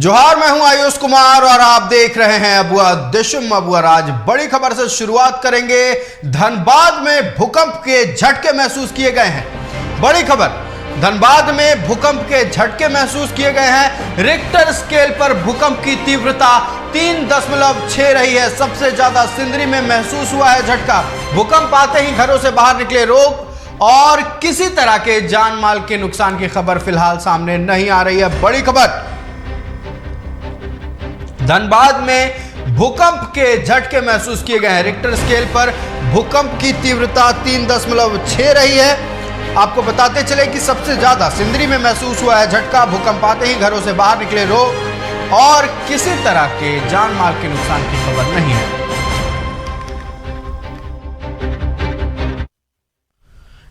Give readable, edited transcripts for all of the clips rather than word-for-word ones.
जोहार, मैं हूं आयुष कुमार और आप देख रहे हैं अबुआ दिशुम अबुआ राज। बड़ी खबर से शुरुआत करेंगे। धनबाद में भूकंप के झटके महसूस किए गए हैं। बड़ी खबर, धनबाद में भूकंप के झटके महसूस किए गए हैं। रिक्टर स्केल पर भूकंप की तीव्रता 3.6 रही है। सबसे ज्यादा सिंदरी में महसूस हुआ है झटका। भूकंप आते ही घरों से बाहर निकले लोग और किसी तरह के जान माल के नुकसान की खबर फिलहाल सामने नहीं आ रही है। बड़ी खबर, धनबाद में भूकंप के झटके महसूस किए गए हैं। रिक्टर स्केल पर भूकंप की तीव्रता 3.6 रही है। आपको बताते चले कि सबसे ज्यादा सिंदरी में महसूस हुआ है झटका। भूकंप आते ही घरों से बाहर निकले लोग और किसी तरह के जान माल के नुकसान की खबर नहीं है।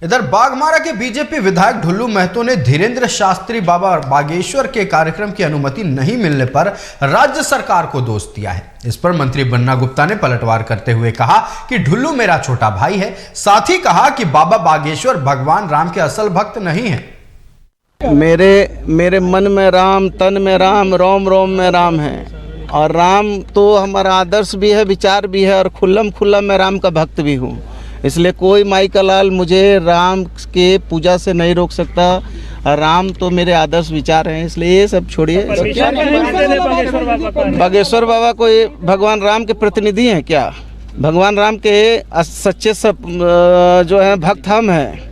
इधर बाघमारा के बीजेपी विधायक ढुल्लू महतो ने धीरेन्द्र शास्त्री बाबा बागेश्वर के कार्यक्रम की अनुमति नहीं मिलने पर राज्य सरकार को दोष दिया है। इस पर मंत्री बन्ना गुप्ता ने पलटवार करते हुए कहा कि ढुल्लू मेरा छोटा भाई है। साथ ही कहा कि बाबा बागेश्वर भगवान राम के असल भक्त नहीं है। मेरे मन में राम, तन में राम, रोम रोम में राम है। और राम तो हमारा आदर्श भी है, विचार भी है और खुल्लम खुल्ला मैं राम का भक्त भी हूँ। इसलिए कोई माई का लाल मुझे राम के पूजा से नहीं रोक सकता। राम तो मेरे आदर्श विचार हैं, इसलिए ये सब छोड़िए। बागेश्वर बाबा कोई भगवान राम के प्रतिनिधि हैं क्या? भगवान राम के सच्चे सब जो हैं भक्त हम हैं।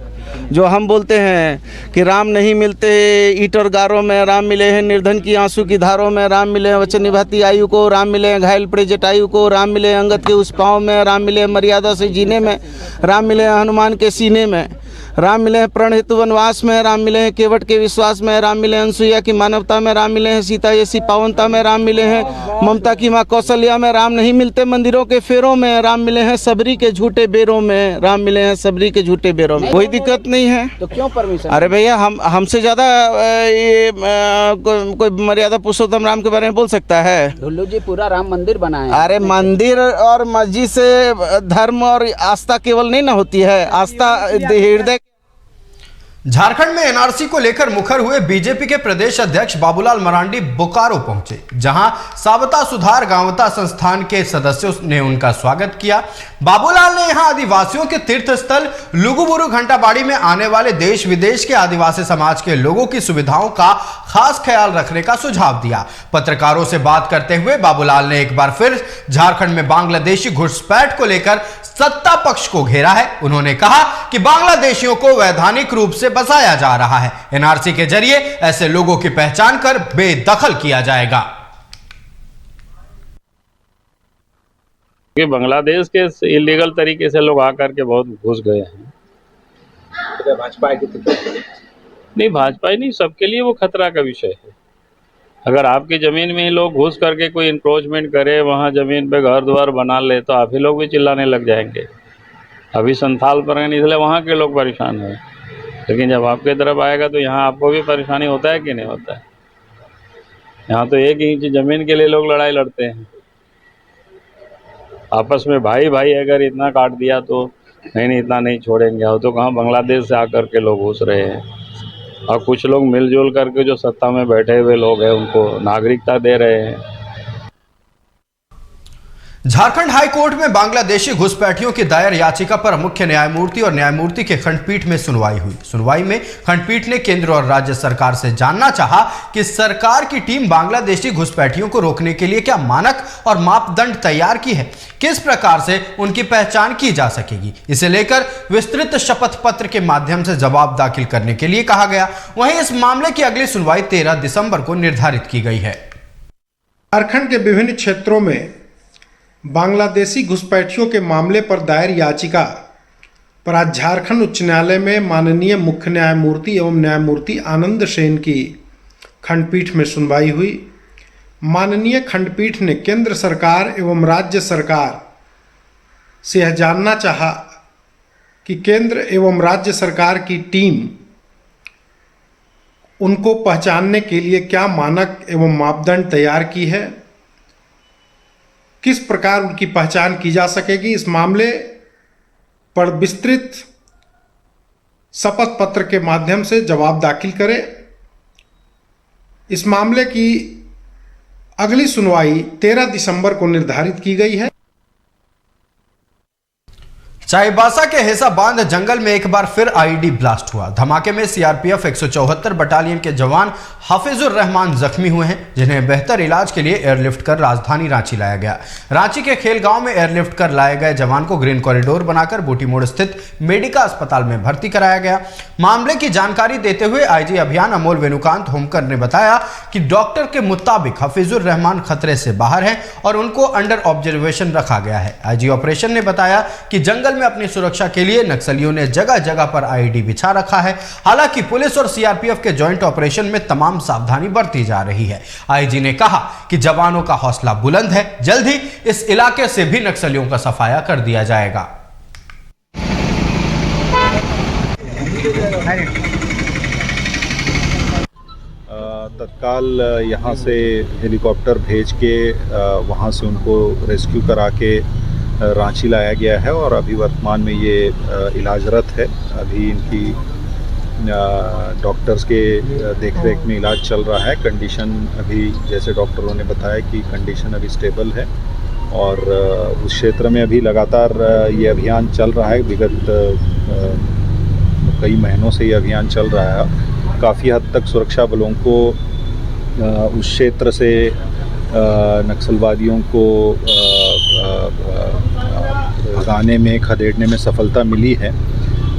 जो हम बोलते हैं कि राम नहीं मिलते ईंट और गारों में, राम मिले हैं निर्धन की आंसू की धारों में, राम मिले हैं वचन निभाती आयु को, राम मिले हैं घायल पड़े जटायु को, राम मिले हैं अंगद के उस पाँव में, राम मिले हैं मर्यादा से जीने में, राम मिले हैं हनुमान के सीने में, राम मिले हैं प्रण हेतु वनवास में, राम मिले हैं केवट के विश्वास में, राम मिले हैं अनसुईया की मानवता में, राम मिले हैं सीता जैसी पावनता में, राम मिले हैं ममता की माँ कौशल्या में, राम नहीं मिलते मंदिरों के फेरों में, राम मिले हैं सबरी के झूठे बेरों में, राम मिले हैं सबरी के झूठे बेरों में। कोई दिक्कत नहीं है तो क्यों परमिशन? अरे भैया, हमसे ज़्यादा ये कोई मर्यादा पुरुषोत्तम राम के बारे में बोल सकता है? ढुल्लू जी पूरा राम मंदिर बनाए। अरे मंदिर और मस्जिद से धर्म और आस्था केवल नहीं ना होती है, आस्था हृदय। झारखंड में एनआरसी को लेकर मुखर हुए बीजेपी के प्रदेश अध्यक्ष बाबूलाल मरांडी बोकारो पहुंचे, जहां साबता सुधार गांवता संस्थान के सदस्यों ने उनका स्वागत किया। बाबूलाल ने यहां आदिवासियों के तीर्थ स्थल लुगुबुरु घंटाबाड़ी में आने वाले देश विदेश के आदिवासी समाज के लोगों की सुविधाओं का खास ख्याल रखने का सुझाव दिया। पत्रकारों से बात करते हुए बाबूलाल ने एक बार फिर झारखंड में बांग्लादेशी घुसपैठ को लेकर सत्ता पक्ष को घेरा है। उन्होंने कहा कि बांग्लादेशियों को वैधानिक रूप से बसाया जा रहा है। एनआरसी के जरिए ऐसे लोगों की पहचान कर बेदखल किया जाएगा। कि बांग्लादेश के इलीगल तरीके से लोग आकर के बहुत घुस गए हैं। भाजपा नहीं, भाजपा ही नहीं, सबके लिए वो खतरा का विषय है। अगर आपकी ज़मीन में ही लोग घुस करके कोई इंक्रोचमेंट करे, वहाँ ज़मीन पे घर द्वार बना ले, तो आप ही लोग भी चिल्लाने लग जाएंगे। अभी संथाल पर हैं, इसलिए वहाँ के लोग परेशान हैं, लेकिन जब आपके तरफ आएगा तो यहाँ आपको भी परेशानी होता है कि नहीं होता है? यहाँ तो एक इंच ज़मीन के लिए लोग लड़ाई लड़ते हैं आपस में। भाई भाई अगर इतना काट दिया तो नहीं इतना नहीं छोड़ेंगे। और तो कहाँ बांग्लादेश से आकर के लोग घुस रहे हैं और कुछ लोग मिलजुल करके जो सत्ता में बैठे हुए लोग हैं उनको नागरिकता दे रहे हैं। झारखंड हाई कोर्ट में बांग्लादेशी घुसपैठियों की दायर याचिका पर मुख्य न्यायमूर्ति और न्यायमूर्ति के खंडपीठ में सुनवाई हुई। सुनवाई में खंडपीठ ने केंद्र और राज्य सरकार से जानना चाहा कि सरकार की टीम बांग्लादेशी घुसपैठियों को रोकने के लिए क्या मानक और मापदंड तैयार की है, किस प्रकार से उनकी पहचान की जा सकेगी। इसे लेकर विस्तृत शपथ पत्र के माध्यम से जवाब दाखिल करने के लिए कहा गया। वहीं इस मामले की अगली सुनवाई 13 दिसंबर को निर्धारित की गई है। झारखंड के विभिन्न क्षेत्रों में बांग्लादेशी घुसपैठियों के मामले पर दायर याचिका पर आज झारखंड उच्च न्यायालय में माननीय मुख्य न्यायमूर्ति एवं न्यायमूर्ति आनंद सेन की खंडपीठ में सुनवाई हुई। माननीय खंडपीठ ने केंद्र सरकार एवं राज्य सरकार से यह जानना चाहा कि केंद्र एवं राज्य सरकार की टीम उनको पहचानने के लिए क्या मानक एवं मापदंड तैयार की है, किस प्रकार उनकी पहचान की जा सकेगी। इस मामले पर विस्तृत शपथ पत्र के माध्यम से जवाब दाखिल करें। इस मामले की अगली सुनवाई 13 दिसंबर को निर्धारित की गई है। चाईबासा के हेसा बांध जंगल में एक बार फिर आईईडी ब्लास्ट हुआ। धमाके में सीआरपीएफ 174 बटालियन के जवान हाफिजुर रहमान जख्मी हुए हैं, जिन्हें बेहतर इलाज के लिए एयरलिफ्ट कर राजधानी रांची लाया गया। रांची के खेलगांव में एयरलिफ्ट कर लाए गए जवान को ग्रीन कॉरिडोर बनाकर बूटी मोड़ स्थित मेडिका अस्पताल में भर्ती कराया गया। मामले की जानकारी देते हुए आईजी अभियान अमोल वेणुकांत होमकर ने बताया कि डॉक्टर के मुताबिक हाफिजुर रहमान खतरे से बाहर हैं और उनको अंडर ऑब्जर्वेशन रखा गया है। आईजी ऑपरेशन ने बताया कि जंगल में अपनी सुरक्षा के लिए नक्सलियों ने जगह जगह पर आईईडी बिछा रखा है। हालांकि पुलिस और सीआरपीएफ के जॉइंट ऑपरेशन में तमाम सावधानी बरती जा रही है। आईजी ने कहा कि जवानों का हौसला बुलंद है, जल्द ही इस इलाके से भी नक्सलियों का सफाया कर दिया जाएगा। तत्काल यहाँ से हेलीकॉप्टर भेज के वहाँ से उनको रेस्क्यू करा के रांची लाया गया है और अभी वर्तमान में ये इलाजरत है। अभी इनकी डॉक्टर्स के देखरेख में इलाज चल रहा है। कंडीशन अभी जैसे डॉक्टरों ने बताया कि कंडीशन अभी स्टेबल है और उस क्षेत्र में अभी लगातार ये अभियान चल रहा है। विगत कई महीनों से ये अभियान चल रहा है। काफ़ी हद तक सुरक्षा बलों को उस क्षेत्र से नक्सलवादियों को भगाने में, खदेड़ने में सफलता मिली है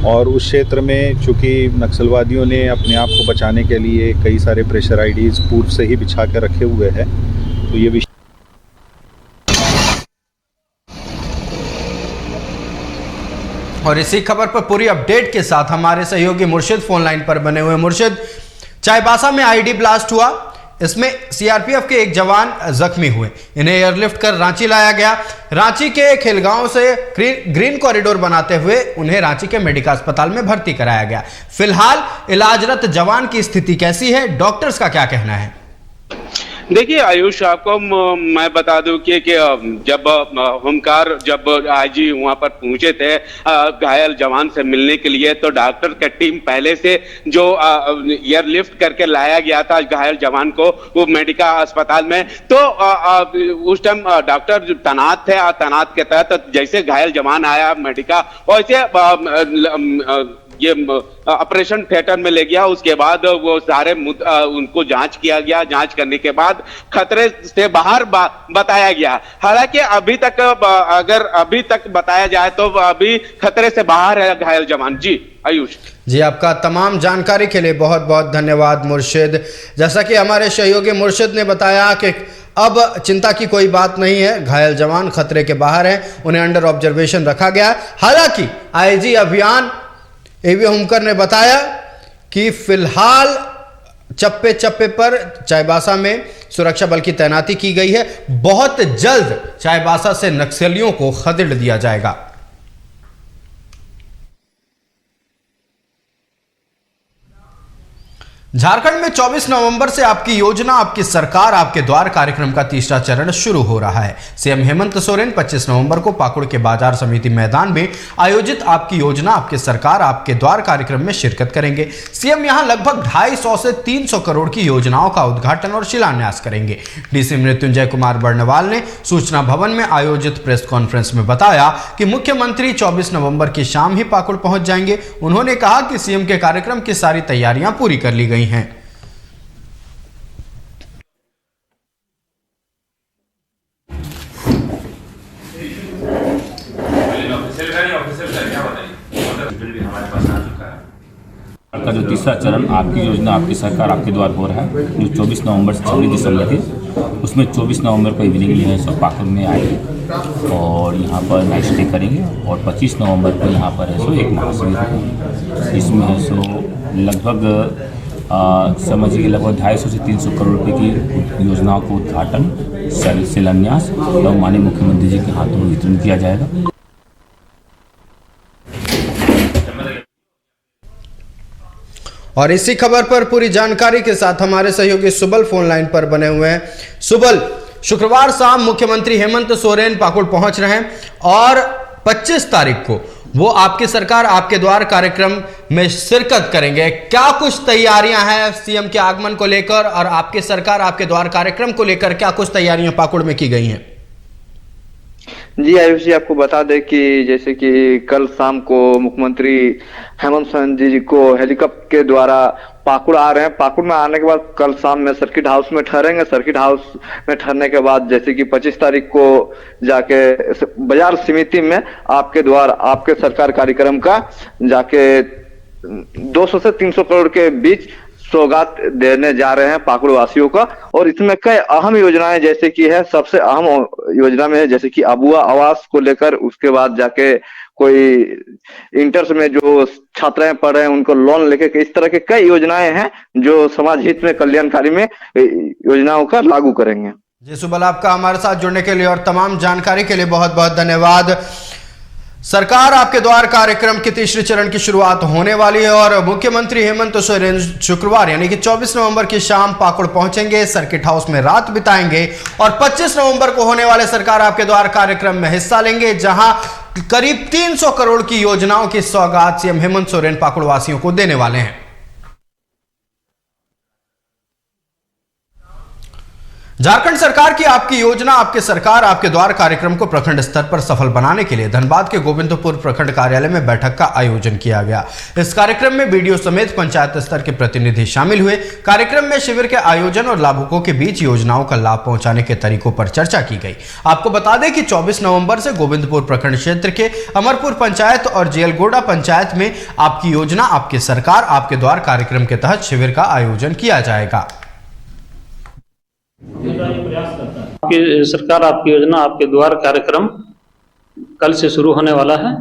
और उस क्षेत्र में चूँकि नक्सलवादियों ने अपने आप को बचाने के लिए कई सारे प्रेशर आईडीज़ पूर्व से ही बिछा के रखे हुए हैं, तो ये और इसी खबर पर पूरी अपडेट के साथ हमारे सहयोगी मुर्शिद फोन लाइन पर बने हुए। मुर्शिद, चाईबासा में आईईडी ब्लास्ट हुआ, इसमें सीआरपीएफ के एक जवान जख्मी हुए, इन्हें एयरलिफ्ट कर रांची लाया गया। रांची के खेलगांव से ग्रीन कॉरिडोर बनाते हुए उन्हें रांची के मेडिका अस्पताल में भर्ती कराया गया। फिलहाल इलाजरत जवान की स्थिति कैसी है, डॉक्टर्स का क्या कहना है? देखिए आयुष, आपको मैं बता दूं कि जब होमकार जब आईजी वहां पर पहुंचे थे घायल जवान से मिलने के लिए, तो डॉक्टर की टीम पहले से जो एयरलिफ्ट करके लाया गया था घायल जवान को वो मेडिका अस्पताल में, तो उस टाइम डॉक्टर तैनात थे और तैनात के तहत जैसे घायल जवान आया मेडिका वैसे ये ऑपरेशन थिएटर में ले गया। उसके बाद वो सारे उनको जांच किया गया। जांच करने के बाद खतरे से बाहर बताया गया। हालांकि अभी तक बताया जाए तो अभी खतरे से बाहर है घायल जवान। जी आयुष जी, आपका तमाम जानकारी के लिए बहुत बहुत धन्यवाद मुर्शिद। जैसा कि हमारे सहयोगी मुर्शिद ने बताया कि अब चिंता की कोई बात नहीं है, घायल जवान खतरे के बाहर हैं, उन्हें अंडर ऑब्जर्वेशन रखा गया है। हालांकि आईजी अभियान एवी होमकर ने बताया कि फिलहाल चप्पे चप्पे पर चाईबासा में सुरक्षा बल की तैनाती की गई है। बहुत जल्द चाईबासा से नक्सलियों को खदेड़ दिया जाएगा। झारखंड में 24 नवंबर से आपकी योजना आपकी सरकार आपके द्वार कार्यक्रम का तीसरा चरण शुरू हो रहा है। सीएम हेमंत सोरेन 25 नवंबर को पाकुड़ के बाजार समिति मैदान में आयोजित आपकी योजना आपकी सरकार आपके द्वार कार्यक्रम में शिरकत करेंगे। सीएम यहां लगभग 250 से 300 करोड़ की योजनाओं का उद्घाटन और शिलान्यास करेंगे। डीसी मृत्युंजय कुमार बर्णवाल ने सूचना भवन में आयोजित प्रेस कॉन्फ्रेंस में बताया कि मुख्यमंत्री 24 नवंबर की शाम ही पाकुड़ पहुंच जाएंगे। उन्होंने कहा कि सीएम के कार्यक्रम की सारी तैयारियां पूरी कर ली गई हैं। का जो तीसरा चरण आपकी योजना आपकी सरकार आपके द्वार हो रहा है, जो 24 नवंबर से 26 दिसंबर है, उसमें 24 नवंबर को इवनिंग में सब पाकुड़ में आएंगे और यहाँ पर नाइट स्टे करेंगे और 25 नवंबर को यहाँ पर है सो एक महाशिविर होगा। इसमें है सो लगभग समझिए लगभग 250 से 300 करोड़ रुपए की योजनाओं को उद्घाटन, शिलान्यास और माननीय मुख्यमंत्री जी के हाथों में वितरण किया जाएगा। और इसी खबर पर पूरी जानकारी के साथ हमारे सहयोगी सुबल फोन लाइन पर बने हुए हैं। सुबल, शुक्रवार शाम मुख्यमंत्री हेमंत सोरेन पाकुड़ पहुंच रहे हैं और 25 तारीख को वो आपकी सरकार आपके द्वार कार्यक्रम में शिरकत करेंगे। क्या कुछ तैयारियां हैं सीएम के आगमन को लेकर और आपकी सरकार आपके द्वार कार्यक्रम को लेकर क्या कुछ तैयारियां पाकुड़ में की गई हैं? जी आयुष जी, आपको बता दें कि जैसे कि कल शाम को मुख्यमंत्री हेमंत सोरेन जी को हेलीकॉप्टर के द्वारा पाकुड़ आ रहे हैं। पाकुड़ में आने के बाद कल शाम में सर्किट हाउस में ठहरेंगे। सर्किट हाउस में ठहरने के बाद जैसे कि 25 तारीख को जाके बाजार समिति में आपके द्वार आपके सरकार कार्यक्रम का जाके 200 से 300 करोड़ के बीच सौगात देने जा रहे हैं पाकुड़ वासियों का। और इसमें कई अहम योजनाएं जैसे कि है, सबसे अहम योजना में है जैसे कि अबुआ आवास को लेकर, उसके बाद जाके कोई इंटर्स में जो छात्राएं पढ़ रहे हैं उनको लोन लेके, इस तरह के कई योजनाएं हैं जो समाज हित में कल्याणकारी में योजनाओं का लागू करेंगे। जी सुबल, आपका हमारे साथ जुड़ने के लिए और तमाम जानकारी के लिए बहुत बहुत धन्यवाद। सरकार आपके द्वार कार्यक्रम के तीसरे चरण की शुरुआत होने वाली है और मुख्यमंत्री हेमंत सोरेन शुक्रवार यानी कि 24 नवंबर की शाम पाकुड़ पहुंचेंगे, सर्किट हाउस में रात बिताएंगे और 25 नवंबर को होने वाले सरकार आपके द्वार कार्यक्रम में हिस्सा लेंगे, जहां करीब 300 करोड़ की योजनाओं की सौगात सीएम हेमंत सोरेन पाकुड़ वासियों को देने वाले हैं। झारखंड सरकार की आपकी योजना आपके सरकार आपके द्वार कार्यक्रम को प्रखंड स्तर पर सफल बनाने के लिए धनबाद के गोविंदपुर प्रखंड कार्यालय में बैठक का आयोजन किया गया। इस कार्यक्रम में बीडीओ समेत पंचायत स्तर के प्रतिनिधि शामिल हुए। कार्यक्रम में शिविर के आयोजन और लाभुकों के बीच योजनाओं का लाभ पहुंचाने के तरीकों पर चर्चा की गई। आपको बता दें कि 24 नवंबर से गोविंदपुर प्रखंड क्षेत्र के अमरपुर पंचायत और जेलगोड़ा पंचायत में आपकी योजना आपकी सरकार आपके द्वार कार्यक्रम के तहत शिविर का आयोजन किया जाएगा। आपकी सरकार आपकी योजना आपके द्वार कार्यक्रम कल से शुरू होने वाला है।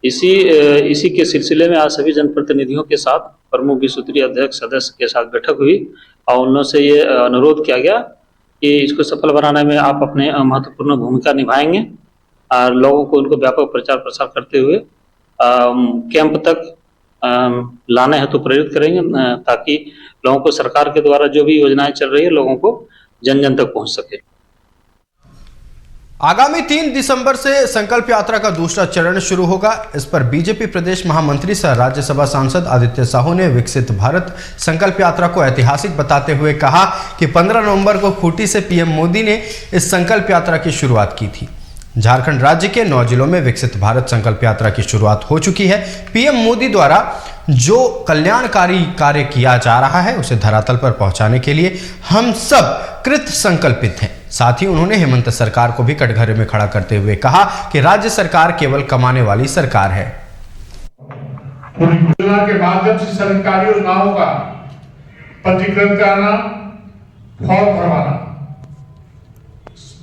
इसी के सिलसिले में आज सभी जनप्रतिनिधियों के साथ प्रमुख विसूत्री अध्यक्ष सदस्य के साथ बैठक हुई और उन लोगों से ये अनुरोध किया गया कि इसको सफल बनाने में आप अपने महत्वपूर्ण भूमिका निभाएंगे और लोगों को उनको व्यापक प्रचार प्रसार करते हुए कैंप तक लाने हेतु प्रेरित करेंगे, ताकि लोगों को सरकार के द्वारा जो भी योजनाएं चल रही है लोगों को जन जन तक पहुंच सके। आगामी 3 दिसंबर से संकल्प यात्रा का दूसरा चरण शुरू होगा। इस पर बीजेपी प्रदेश महामंत्री सह राज्यसभा सांसद आदित्य साहू ने विकसित भारत संकल्प यात्रा को ऐतिहासिक बताते हुए कहा कि 15 नवंबर को खूंटी से पीएम मोदी ने इस संकल्प यात्रा की शुरुआत की थी। झारखंड राज्य के 9 जिलों में विकसित भारत संकल्प यात्रा की शुरुआत हो चुकी है। पीएम मोदी द्वारा जो कल्याणकारी कार्य किया जा रहा है उसे धरातल पर पहुंचाने के लिए हम सब कृत संकल्पित हैं। साथ ही उन्होंने हेमंत सरकार को भी कटघरे में खड़ा करते हुए कहा कि राज्य सरकार केवल कमाने वाली सरकार है। योजना के माध्यम से सरकारी योजनाओं का पंजीकरण कराना, फॉर्म भरवाना,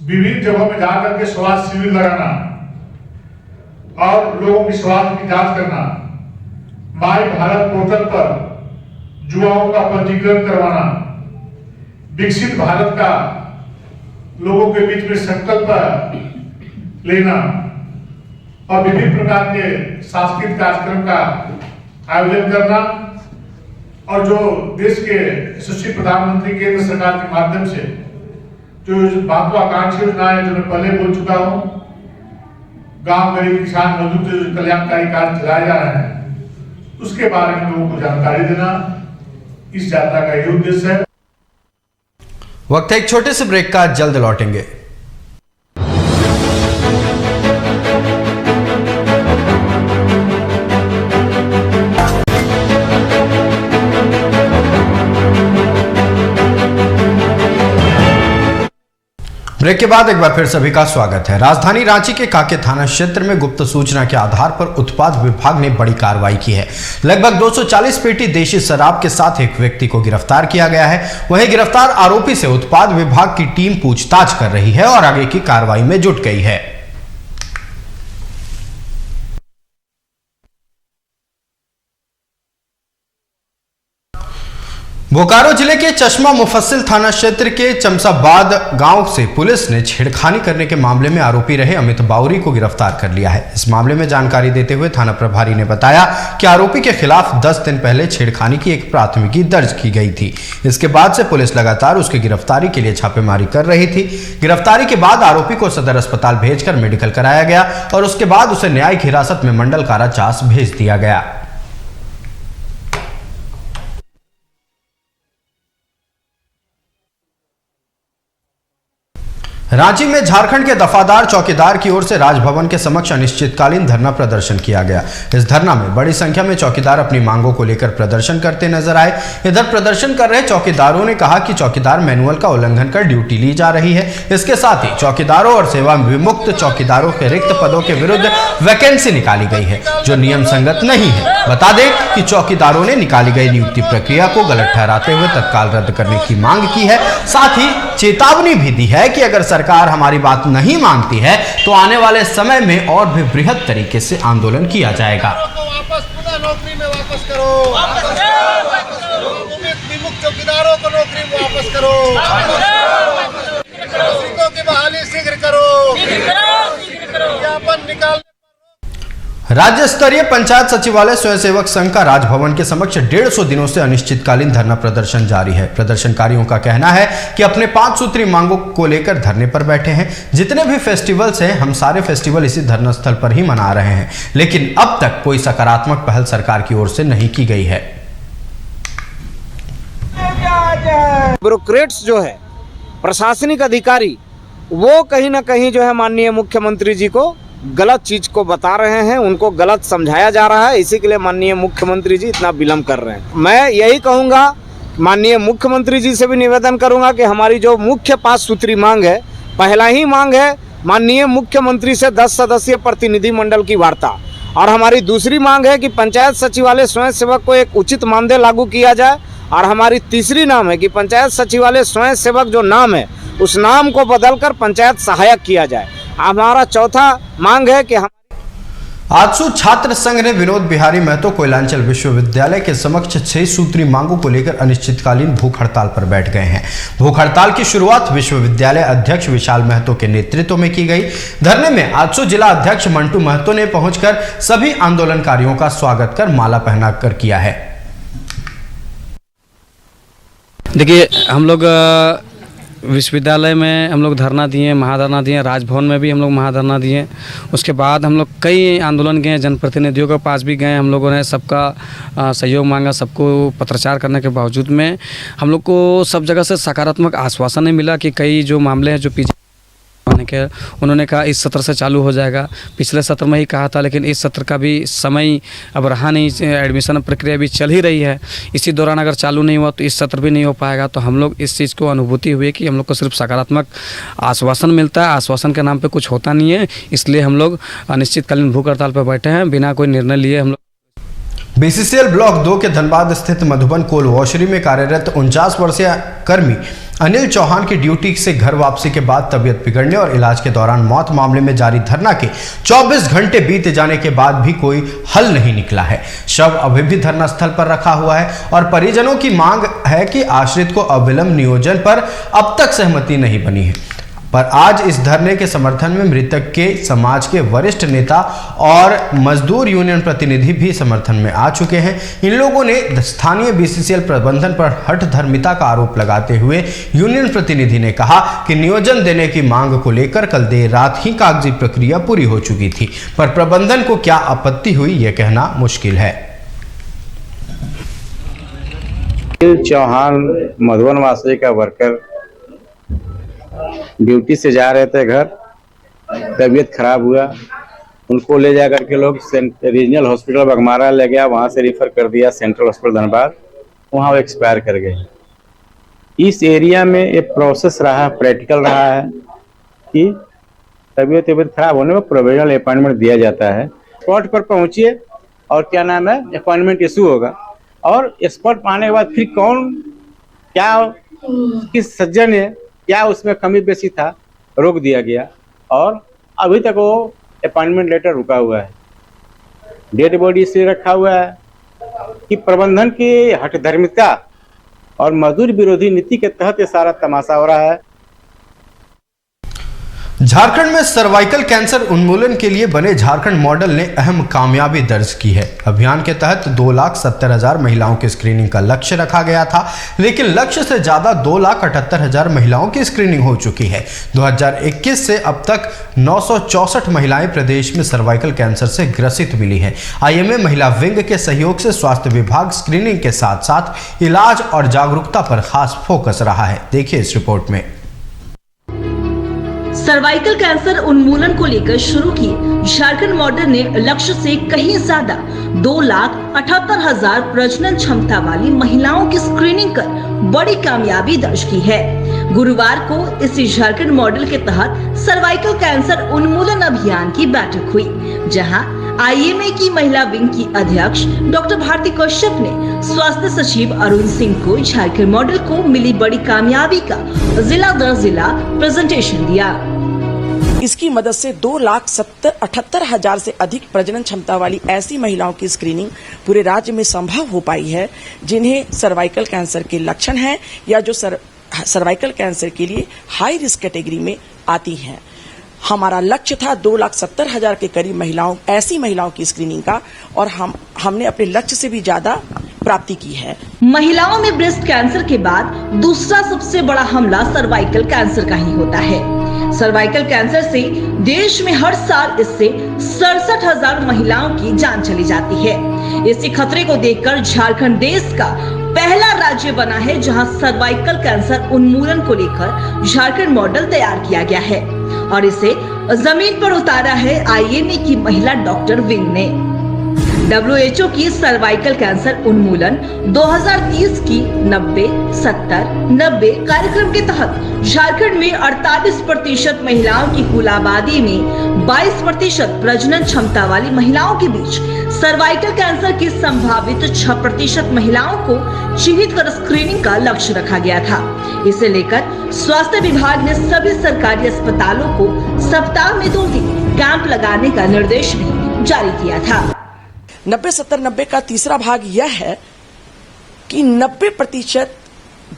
विभिन्न जगहों में जाकर के स्वास्थ्य शिविर लगाना और लोगों की स्वास्थ्य की जांच करना, माई भारत पोर्टल पर युवाओं का पंजीकरण करवाना, विकसित भारत का लोगों के बीच में संकल्प लेना और विभिन्न प्रकार के सांस्कृतिक कार्यक्रम का आयोजन करना और जो देश के यशस्वी प्रधानमंत्री केंद्र सरकार के माध्यम से जो महत्वाकांक्षी योजनाएं जो मैं पहले बोल चुका हूं, गांव गरीब किसान मजदूर जो कल्याणकारी कार्य चलाए जा रहे हैं उसके बारे में लोगों को जानकारी देना इस यात्रा का यही उद्देश्य है। वक्त है एक छोटे से ब्रेक का, जल्द लौटेंगे। ब्रेक के बाद एक बार फिर सभी का स्वागत है। राजधानी रांची के काके थाना क्षेत्र में गुप्त सूचना के आधार पर उत्पाद विभाग ने बड़ी कार्रवाई की है। लगभग 240 पेटी देशी शराब के साथ एक व्यक्ति को गिरफ्तार किया गया है। वहीं गिरफ्तार आरोपी से उत्पाद विभाग की टीम पूछताछ कर रही है और आगे की कार्रवाई में जुट गई है। बोकारो जिले के चश्मा मुफस्सिल थाना क्षेत्र के चमसाबाद गांव से पुलिस ने छेड़खानी करने के मामले में आरोपी रहे अमित बाउरी को गिरफ्तार कर लिया है। इस मामले में जानकारी देते हुए थाना प्रभारी ने बताया कि आरोपी के खिलाफ 10 दिन पहले छेड़खानी की एक प्राथमिकी दर्ज की गई थी। इसके बाद से पुलिस लगातार उसकी गिरफ्तारी के लिए छापेमारी कर रही थी। गिरफ्तारी के बाद आरोपी को सदर अस्पताल भेजकर मेडिकल कराया गया और उसके बाद उसे न्यायिक हिरासत में मंडल कारा चास भेज दिया गया। रांची में झारखंड के दफादार चौकीदार की ओर से राजभवन के समक्ष अनिश्चितकालीन धरना प्रदर्शन किया गया। इस धरना में बड़ी संख्या में चौकीदार अपनी मांगों को लेकर प्रदर्शन करते नजर आए। इधर प्रदर्शन कर रहे चौकीदारों ने कहा कि चौकीदार मैनुअल का उल्लंघन कर ड्यूटी ली जा रही है। इसके साथ ही चौकीदारों और सेवा विमुक्त चौकीदारों के रिक्त पदों के विरुद्ध वैकेंसी निकाली गई है, जो नियम संगत नहीं है। बता दें कि चौकीदारों ने निकाली गई नियुक्ति प्रक्रिया को गलत ठहराते हुए तत्काल रद्द करने की मांग की है। साथ ही चेतावनी भी दी है कि अगर सरकार हमारी बात नहीं मानती है तो आने वाले समय में और भी बृहद तरीके से आंदोलन किया जाएगा। नौकरी में वापस करो, विमुक्त चौकीदारों को नौकरी में वापस करो, सीटों की बहाली शीघ्र करो, ज्ञापन निकाल। राज्य स्तरीय पंचायत सचिवालय स्वयंसेवक संघ का राजभवन के समक्ष 150 दिनों से अनिश्चितकालीन धरना प्रदर्शन जारी है। प्रदर्शनकारियों का कहना है कि अपने 5 सूत्री मांगों को लेकर धरने पर बैठे हैं। जितने भी फेस्टिवल्स हैं, हम सारे फेस्टिवल इसी धरना स्थल पर ही मना रहे हैं, लेकिन अब तक कोई सकारात्मक पहल सरकार की ओर से नहीं की गई है। ब्यूरोक्रेट्स जो है, प्रशासनिक अधिकारी, वो कहीं ना कहीं जो है माननीय मुख्यमंत्री जी को गलत चीज को बता रहे हैं, उनको गलत समझाया जा रहा है। इसी के लिए माननीय मुख्यमंत्री जी इतना विलम्ब कर रहे हैं। मैं यही कहूंगा, माननीय मुख्यमंत्री जी से भी निवेदन करूंगा कि हमारी जो मुख्य 5 सूत्री मांग है, पहला ही मांग है माननीय मुख्यमंत्री से 10 सदस्यीय प्रतिनिधि मंडल की वार्ता, और हमारी दूसरी मांग है कि पंचायत सचिवालय स्वयंसेवक को एक उचित मानदेय लागू किया जाए, और हमारी तीसरी नाम है कि पंचायत सचिवालय स्वयंसेवक जो नाम है उस नाम को बदलकर पंचायत सहायक किया जाए। हमारा चौथा मांग है कि आजसू छात्र संघ ने विनोद बिहारी महतो कोयलांचल विश्वविद्यालय के समक्ष 6 सूत्री मांगों को लेकर अनिश्चितकालीन भूख हड़ताल पर बैठ गए हैं। भूख हड़ताल की शुरुआत विश्वविद्यालय अध्यक्ष विशाल महतो के नेतृत्व में की गई। धरने में आजसू जिला अध्यक्ष मंटू महतो ने पहुंचकर सभी आंदोलनकारियों का स्वागत कर माला पहनाकर किया है। देखिए, हम लोग विश्वविद्यालय में हम लोग धरना दिए, महाधरना दिए, राजभवन में भी हम लोग महाधरना दिए। उसके बाद हम लोग कई आंदोलन गए, जनप्रतिनिधियों के पास भी गए। हम लोगों ने सबका सहयोग मांगा। सबको पत्राचार करने के बावजूद में हम लोग को सब जगह से सकारात्मक आश्वासन नहीं मिला कि कई जो मामले हैं जो पीछे के, उन्होंने कहा इस सत्र से चालू हो जाएगा। पिछले सत्र में ही कहा था, लेकिन इस सत्र का भी समय अब रहा नहीं। एडमिशन प्रक्रिया भी चल ही रही है। इसी दौरान अगर चालू नहीं हुआ तो इस सत्र भी नहीं हो पाएगा। तो हम लोग इस चीज़ को अनुभूति हुई कि हम लोग को सिर्फ सकारात्मक आश्वासन मिलता है, आश्वासन के नाम पे कुछ होता नहीं है। इसलिए हम लोग अनिश्चितकालीन भूख हड़ताल पर बैठे हैं, बिना कोई निर्णय लिए। हम लोग बीसीसीएल ब्लॉक 2 के धनबाद स्थित मधुबन कोल वॉशरी में कार्यरत 49 वर्षीय कर्मी अनिल चौहान की ड्यूटी से घर वापसी के बाद तबीयत बिगड़ने और इलाज के दौरान मौत मामले में जारी धरना के 24 घंटे बीत जाने के बाद भी कोई हल नहीं निकला है। शव अभी भी धरना स्थल पर रखा हुआ है और परिजनों की मांग है कि आश्रित को अविलंब नियोजन पर अब तक सहमति नहीं बनी है। पर आज इस धरने के समर्थन में मृतक के समाज के वरिष्ठ नेता और मजदूर यूनियन प्रतिनिधि भी समर्थन में आ चुके हैं। इन लोगों ने स्थानीय बीसीसीएल प्रबंधन पर हठधर्मिता का आरोप लगाते हुए यूनियन प्रतिनिधि ने कहा कि नियोजन देने की मांग को लेकर कल देर रात ही कागजी प्रक्रिया पूरी हो चुकी थी, पर प्रबंधन को क्या आपत्ति हुई यह कहना मुश्किल है। चौहान मधुबन वासी का वर्कर ड्यूटी से जा रहे थे घर, तबीयत खराब हुआ। उनको ले जा करके लोग रीजनल हॉस्पिटल बगमारा ले गया, वहाँ से रिफर कर दिया सेंट्रल हॉस्पिटल धनबाद, वहाँ वो एक्सपायर कर गए। इस एरिया में ये प्रोसेस रहा, प्रैक्टिकल रहा है कि तबीयत खराब होने पर प्रोविजनल अपॉइंटमेंट दिया जाता है। स्पॉट पर पहुँचिए और क्या नाम है, अपॉइंटमेंट इशू होगा, और स्पॉट पर आने के बाद फिर कौन क्या किस सज्जन है क्या उसमें कमी बेसी था, रोक दिया गया और अभी तक वो अपॉइंटमेंट लेटर रुका हुआ है। डेड बॉडी इसलिए रखा हुआ है कि प्रबंधन की हठधर्मिता और मजदूर विरोधी नीति के तहत ये सारा तमाशा हो रहा है। झारखंड में सर्वाइकल कैंसर उन्मूलन के लिए बने झारखंड मॉडल ने अहम कामयाबी दर्ज की है। अभियान के तहत 2,70,000 महिलाओं की स्क्रीनिंग का लक्ष्य रखा गया था, लेकिन लक्ष्य से ज्यादा 2,78,000 महिलाओं की स्क्रीनिंग हो चुकी है। 2021 से अब तक 964 महिलाएं प्रदेश में सर्वाइकल कैंसर से ग्रसित मिली हैं। आईएमए महिला विंग के सहयोग से स्वास्थ्य विभाग स्क्रीनिंग के साथ साथ इलाज और जागरूकता पर खास फोकस रहा है। देखिए इस रिपोर्ट में। सर्वाइकल कैंसर उन्मूलन को लेकर शुरू किए झारखंड मॉडल ने लक्ष्य से कहीं ज्यादा 2,78,000 प्रजनन क्षमता वाली महिलाओं की स्क्रीनिंग कर बड़ी कामयाबी दर्ज की है। गुरुवार को इसी झारखंड मॉडल के तहत सर्वाइकल कैंसर उन्मूलन अभियान की बैठक हुई, जहां आईएमए की महिला विंग की अध्यक्ष डॉक्टर भारती कश्यप ने स्वास्थ्य सचिव अरुण सिंह को झारखंड मॉडल को मिली बड़ी कामयाबी का जिला दर जिला प्रेजेंटेशन दिया। इसकी मदद से 2,78,000 से अधिक प्रजनन क्षमता वाली ऐसी महिलाओं की स्क्रीनिंग पूरे राज्य में संभव हो पाई है, जिन्हें सर्वाइकल कैंसर के लक्षण हैं या जो सर्वाइकल कैंसर के लिए हाई रिस्क कैटेगरी में आती हैं। हमारा लक्ष्य था 2,70,000 के करीब ऐसी महिलाओं की स्क्रीनिंग का, और हमने अपने लक्ष्य से भी ज्यादा प्राप्ति की है। महिलाओं में ब्रेस्ट कैंसर के बाद दूसरा सबसे बड़ा हमला सर्वाइकल कैंसर का ही होता है। सर्वाइकल कैंसर से देश में हर साल इससे 67,000 महिलाओं की जान चली जाती है। इसी खतरे को देखकर झारखंड देश का पहला राज्य बना है जहां सर्वाइकल कैंसर उन्मूलन को लेकर झारखंड मॉडल तैयार किया गया है और इसे जमीन पर उतारा है आईएमए की महिला डॉक्टर विंग ने। WHO की सर्वाइकल कैंसर उन्मूलन 2030 की 90-70-90 कार्यक्रम के तहत झारखंड में 48% महिलाओं की कुल आबादी में 22% प्रजनन क्षमता वाली महिलाओं के बीच सर्वाइकल कैंसर की संभावित 6% महिलाओं को चिन्हित कर स्क्रीनिंग का लक्ष्य रखा गया था। इसे लेकर स्वास्थ्य विभाग ने सभी सरकारी अस्पतालों को सप्ताह में 2 दिन कैंप लगाने का निर्देश भी जारी किया था। 90-70-90 का तीसरा भाग यह है कि 90%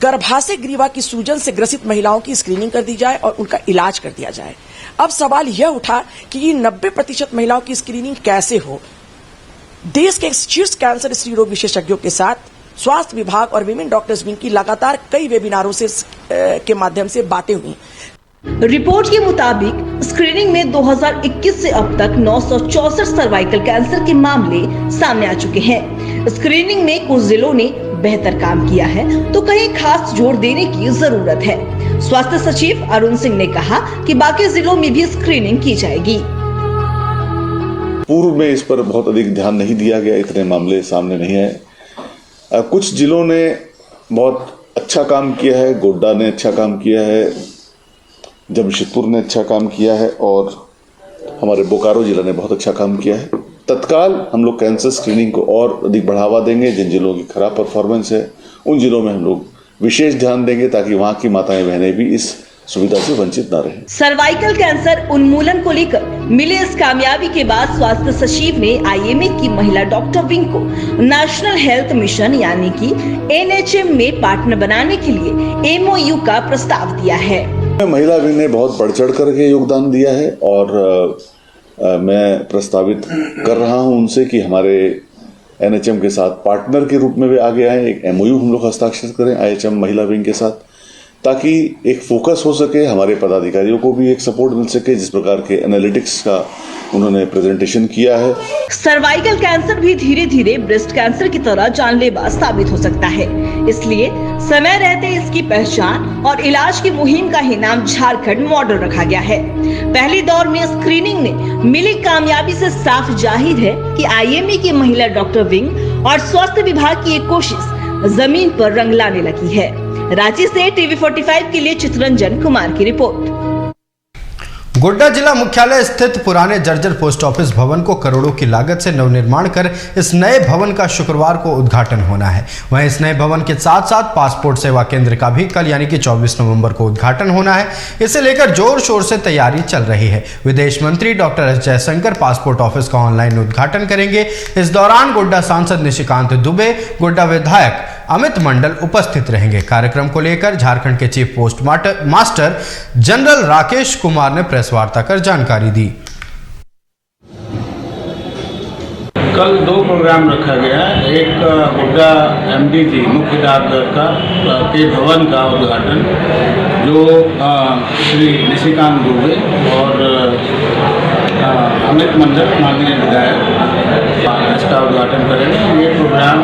गर्भाशय ग्रीवा की सूजन से ग्रसित महिलाओं की स्क्रीनिंग कर दी जाए और उनका इलाज कर दिया जाए। अब सवाल यह उठा कि ये 90% महिलाओं की स्क्रीनिंग कैसे हो। देश के शीर्ष कैंसर स्त्री रोग विशेषज्ञों के साथ स्वास्थ्य विभाग और विमेन डॉक्टर्स विंग की लगातार कई वेबिनारों से के माध्यम से बातें हुई। रिपोर्ट के मुताबिक स्क्रीनिंग में 2021 से अब तक 964 सर्वाइकल कैंसर के मामले सामने आ चुके हैं। स्क्रीनिंग में कुछ जिलों ने बेहतर काम किया है तो कहीं खास जोर देने की जरूरत है। स्वास्थ्य सचिव अरुण सिंह ने कहा कि बाकी जिलों में भी स्क्रीनिंग की जाएगी। पूर्व में इस पर बहुत अधिक ध्यान नहीं दिया गया, इतने मामले सामने नहीं आए। कुछ जिलों ने बहुत अच्छा काम किया है, गोड्डा ने अच्छा काम किया है, जमशेदपुर ने अच्छा काम किया है और हमारे बोकारो जिला ने बहुत अच्छा काम किया है। तत्काल हम लोग कैंसर स्क्रीनिंग को और अधिक बढ़ावा देंगे। जिन जिलों की खराब परफॉर्मेंस है उन जिलों में हम लोग विशेष ध्यान देंगे ताकि वहां की माताएं बहनें भी इस सुविधा से वंचित न रहें। सर्वाइकल कैंसर उन्मूलन को लेकर मिले इस कामयाबी के बाद स्वास्थ्य सचिव ने आईएमए की महिला डॉक्टर विंग को नेशनल हेल्थ मिशन यानी कि NHM में पार्टनर बनाने के लिए MOU का प्रस्ताव दिया है। महिला विंग ने बहुत बढ़ चढ़ करके योगदान दिया है और मैं प्रस्तावित कर रहा हूं उनसे कि हमारे NHM के साथ पार्टनर के रूप में भी आगे आए, एक MOU हम लोग हस्ताक्षर करें IHM महिला विंग के साथ, ताकि एक फोकस हो सके, हमारे पदाधिकारियों को भी एक सपोर्ट मिल सके। जिस प्रकार के एनालिटिक्स का उन्होंने प्रेजेंटेशन किया है। सर्वाइकल कैंसर भी धीरे धीरे ब्रेस्ट कैंसर की तरह जानलेवा साबित हो सकता है, इसलिए समय रहते इसकी पहचान और इलाज की मुहिम का ही नाम झारखंड मॉडल रखा गया है। पहले दौर में स्क्रीनिंग में मिली कामयाबी से साफ जाहिर है कि आईएमए की महिला डॉक्टर विंग और स्वास्थ्य विभाग की एक कोशिश जमीन पर रंग लाने लगी है। रांची से TV45 के लिए चित्रंजन कुमार की रिपोर्ट। गोड्डा जिला मुख्यालय स्थित पुराने जर्जर पोस्ट ऑफिस भवन को करोड़ों की लागत से नवनिर्माण कर इस नए भवन का शुक्रवार को उद्घाटन होना है। वहीं इस नए भवन के साथ साथ पासपोर्ट सेवा केंद्र का भी कल यानी कि 24 नवंबर को उद्घाटन होना है। इसे लेकर जोर शोर से तैयारी चल रही है। विदेश मंत्री doctor S Jaishankar passport office का ऑनलाइन उद्घाटन करेंगे। इस दौरान गोड्डा सांसद निशिकांत दुबे, गोड्डा विधायक अमित मंडल उपस्थित रहेंगे। कार्यक्रम को लेकर झारखंड के chief post master general Rakesh Kumar ने प्रेस वार्ता कर जानकारी दी। कल 2 प्रोग्राम रखा गया। एक गोड्डा MDG मुख्य डाकघर के भवन का उद्घाटन जो श्री निशिकांत दुबे और अमित मंडल माननीय विधायक इसका उद्घाटन करेंगे। ये प्रोग्राम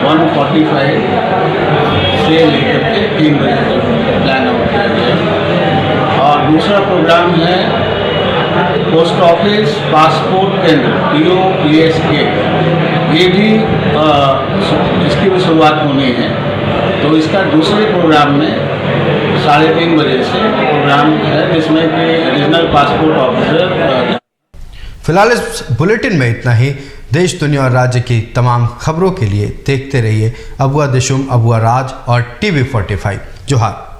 1:45 से लेकर के 3 बजे तक प्लान आउट किया गया। और दूसरा प्रोग्राम है पोस्ट ऑफिस पासपोर्ट केंद्र POPSK, ये भी इसकी भी शुरुआत होनी है। तो इसका दूसरे प्रोग्राम में 3:30 बजे से प्रोग्राम है जिसमें कि रीजनल पासपोर्ट ऑफिसर। फिलहाल इस बुलेटिन में इतना ही। देश दुनिया और राज्य की तमाम खबरों के लिए देखते रहिए अबुआ दिशुम, अबुआ राज और TV 45। जोहार।